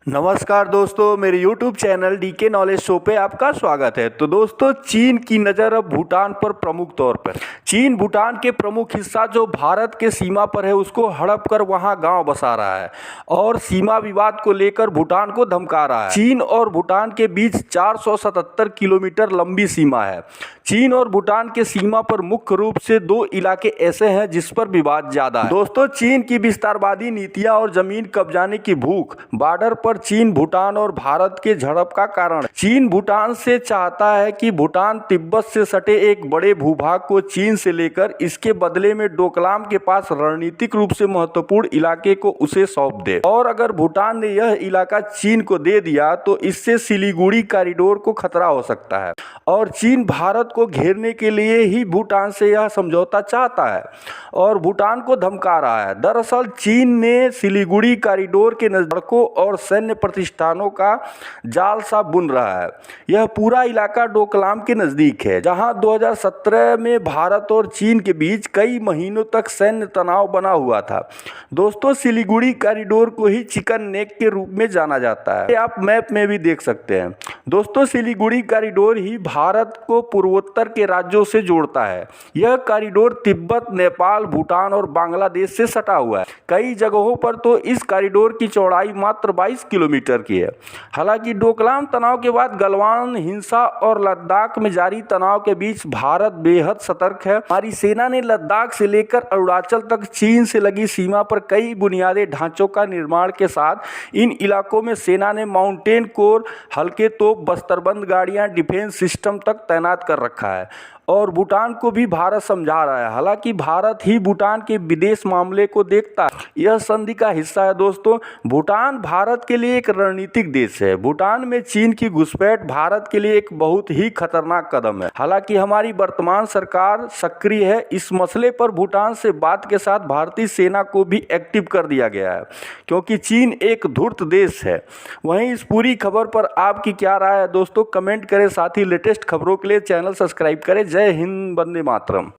नमस्कार दोस्तों, मेरे YouTube channel DK knowledge show पे आपका स्वागत है। तो दोस्तों, चीन की नज़र अब भूटान पर प्रमुख तौर पर। चीन भूटान के प्रमुख हिस्सा जो भारत के सीमा पर है उसको हड़प कर वहां गांव बसा रहा है और सीमा विवाद को लेकर भूटान को धमका रहा है। चीन और भूटान के बीच 477 किलोमीटर लंबी सीमा है। चीन और भूटान के सीमा पर मुख्य रूप से दो इलाके ऐसे हैं जिस पर विवाद ज्यादा है। दोस्तों, चीन की विस्तारवादी नीतियां और जमीन कब्जाने की भूख बॉर्डर पर चीन, भूटान और भारत के झड़प का कारण। चीन भूटान से चाहता है कि भूटान तिब्बत से सटे एक बड़े भूभाग को चीन से लेकर इसके बदले में डोकलाम के पास रणनीतिक रूप से महत्वपूर्ण इलाके को उसे सौंप दे। और अगर भूटान ने यह इलाका चीन को दे दिया तो इससे सिलीगुड़ी कॉरिडोर को खतरा हो सकता है और चीन भारत को घेरने के लिए ही भूटान से यह समझौता चाहता है और भूटान को धमका रहा है। दरअसल चीन ने सिलीगुड़ी कॉरिडोर के सड़कों और सैन्य प्रतिष्ठानों का जाल सा बुन रहा है। यह पूरा इलाका डोकलाम के नजदीक है, जहां 2017 में भारत और चीन के बीच कई महीनों तक सैन्य तनाव बना हुआ था। दोस्तों, सिलीगुड़ी कॉरिडोर को ही चिकन नेक के रूप में जाना जाता है। आप मैप में भी देख सकते हैं। दोस्तों, सिलीगुड़ी कॉरिडोर ही भारत को पूर्वोत्तर के राज्यों से जोड़ता है। यह कॉरिडोर तिब्बत, नेपाल, भूटान और बांग्लादेश से सटा हुआ है। कई जगहों पर तो इस कॉरिडोर की चौड़ाई मात्र 22 किलोमीटर की है। हालांकि डोकलाम तनाव के बाद गलवान हिंसा और लद्दाख में जारी तनाव के बीच भारत बेहद सतर्क है। हमारी सेना ने लद्दाख से लेकर अरुणाचल तक चीन से लगी सीमा पर कई बुनियादी ढांचों का निर्माण के साथ इन इलाकों में सेना ने माउंटेन कोर, हल्के तोप, बस्तरबंद गाड़ियां, डिफेंस सिस्टम तक तैनात कर रखा है और भूटान को भी भारत समझा रहा है। हालांकि भारत ही भूटान के विदेश मामले को देखता है, यह संधि का हिस्सा है। दोस्तों, भूटान भारत के लिए एक रणनीतिक देश है। भूटान में चीन की घुसपैठ भारत के लिए एक बहुत ही खतरनाक कदम है। हालांकि हमारी वर्तमान सरकार सक्रिय है। इस मसले पर भूटान से बात के साथ भारतीय सेना को भी एक्टिव कर दिया गया है, क्योंकि चीन एक धूर्त देश है। वहीं इस पूरी खबर पर आपकी क्या राय है दोस्तों, कमेंट करें। साथ ही लेटेस्ट खबरों के लिए चैनल सब्सक्राइब करें। जय हिंद, वंदे मातरम।